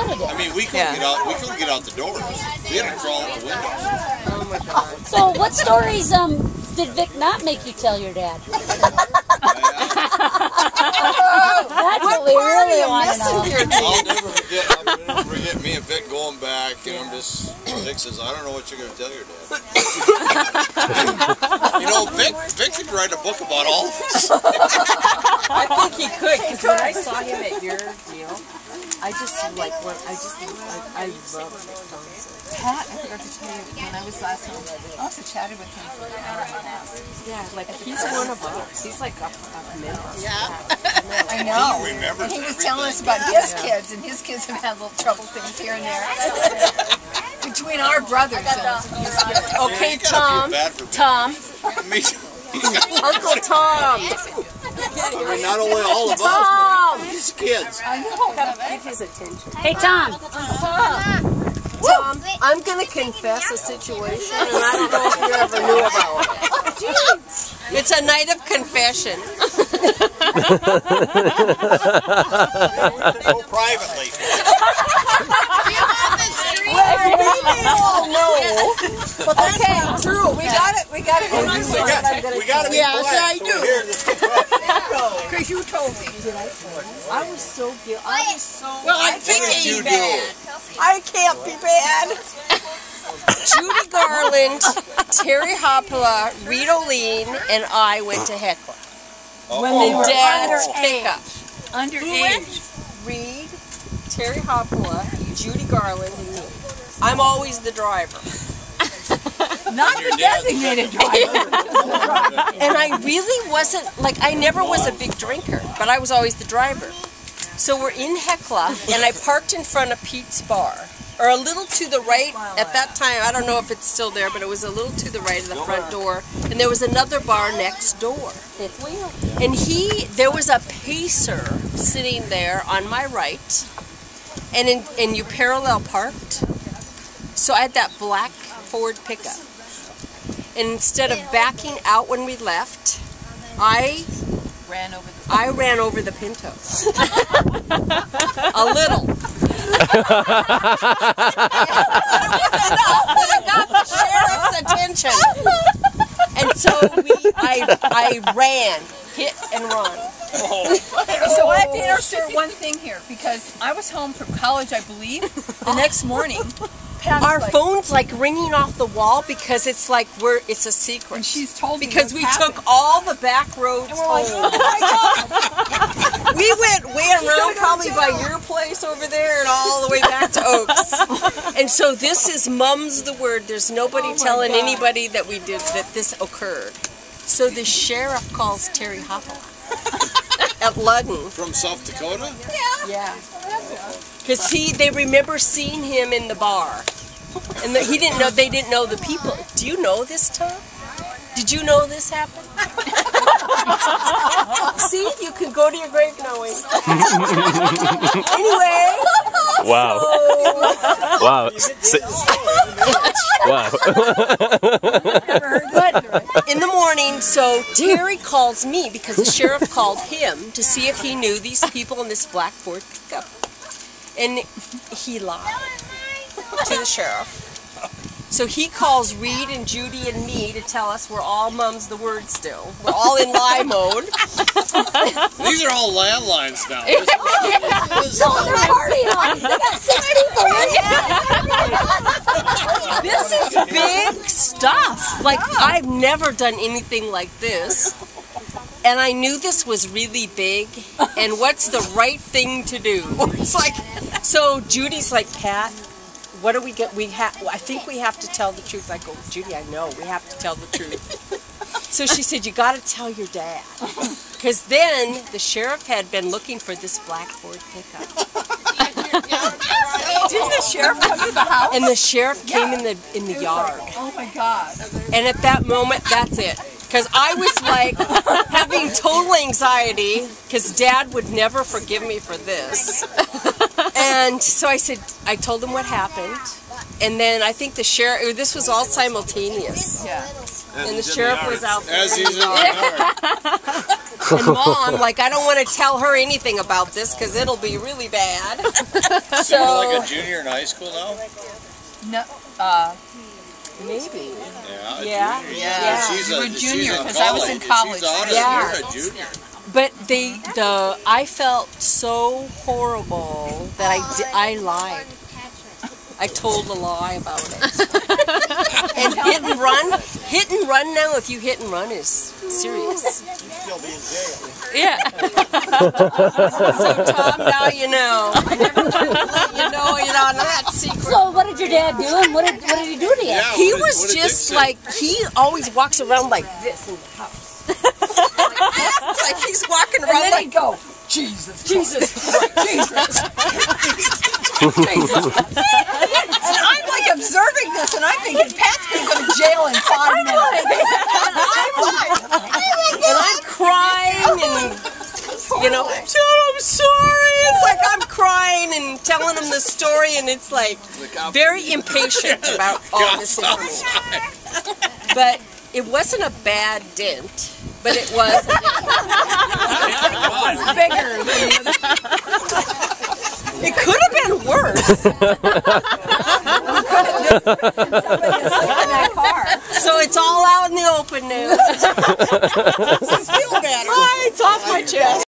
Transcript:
flooded it. I mean, we couldn't get out. We couldn't get out the doors. We had to crawl out the windows. Oh my God. So, what stories did Vic not make you tell your dad? That's what we really want to know. I'll never forget me and Vic going back, and I'm just, Vic says, I don't know what you're going to tell your dad. You know, Vic could write a book about all of us. I think he could, because when I saw him at your deal, I just like what I love Vic Thompson. Pat, I forgot to tell you, when I was last home, I also chatted with him for an hour and a half. Yeah, like he's one of us. He's like a member. Yeah. I know. He remembers And he was everything. telling us about his kids, and his kids have had little trouble things here and there. Between our brothers and his kids. Okay, Yeah, you gotta feel bad for Tom. me. Uncle Tom. I mean, not only all of us, Tom. but his kids. I know. Give his attention. Hey, Tom. Tom, I'm going to confess a situation, and I don't know if you ever knew about it. It's a night of confession. Go privately. Oh no! But that's not true. We got it. We got it. We got to be Yes, quiet. I so do. we'll hear this. Because you told me. I was so guilty. I was so... Well, I'm What did you thinking do? I can't be bad. Judy Garland, Terry Hopla, Rita Lean, and I went to Heckler. When they were Dad's pickup. underage. Reed, Terry Hopla, Judy Garland, and me. I'm always the driver. Not the designated driver. And I really wasn't, like, I never was a big drinker, but I was always the driver. So we're in Hecla, and I parked in front of Pete's Bar, or a little to the right. At that time, I don't know if it's still there, but it was a little to the right of the front door, and there was another bar next door. Fifth wheel. And there was a pacer sitting there on my right, and you parallel parked. So I had that black Ford pickup. And instead of backing out when we left, I ran over the Pinto. A little. But it got the sheriff's attention. And so I ran, hit and run. So I have to insert one thing here, because I was home from college, I believe, the next morning. Our phone's like ringing off the wall because it's like it's a secret. And she's told me because what's we happened. took all the back roads home. We went way around probably by your place over there and all the way back to Oaks. And so this is mum's the word. There's nobody telling anybody that this occurred. So the sheriff calls Terry Hopla at Ludden. From South Dakota? Yeah. Because they remember seeing him in the bar. And they didn't know the people. Do you know this, Tom? Did you know this happened? See, you can go to your grave knowing. Anyway. Wow. Wow. Wow. But in the morning, so Terry calls me because the sheriff called him to see if he knew these people in this black Ford pickup. And he lied to the sheriff. So he calls Reed and Judy and me to tell us we're all mum's the word still. We're all in lie mode. These are all landlines now. No, they're party lines. They got 6 people. This is big stuff. Like, I've never done anything like this. And I knew this was really big. And what's the right thing to do? It's like, so Judy's like, Pat, what do we get? I think we have to tell the truth. I go, Judy, I know we have to tell the truth. So she said, you got to tell your dad. Because then the sheriff had been looking for this black Ford pickup. Didn't the sheriff come to the house? And the sheriff came in the yard. Oh my God. And at that moment, that's it. Because I was like having total anxiety because Dad would never forgive me for this. And so I told him what happened. And then I think the sheriff, this was all simultaneous. Yeah. And the sheriff was out there. As he's in the yard. And Mom, like, I don't want to tell her anything about this because it'll be really bad. So you're like a junior in high school now? No, maybe. Yeah. Yeah. You were junior because I was in college. Yeah. You're a junior. But I felt so horrible that I lied. I told a lie about it. And hit and run now, if you hit and run, is serious. You'll be in jail. Yeah. So Tom, now you know. I never wanted to let you know that secret. So what did your dad do, and what did he do to you? Yeah, He what was did just Dick say? like, he always walks around like this in the house. Like he's walking around And then like, he'd go, Jesus. Jesus. And I'm like observing this, and I'm thinking Pat's going to go to jail in 5 minutes. And I'm crying and, you know, Dad, I'm sorry. It's like I'm crying and telling him the story, and it's like very impatient about all this information. But it wasn't a bad dent, but it was. It's bigger than the other. It could have been worse. Somebody is in that car. So it's all out in the open now. I feel better. It's off my chest.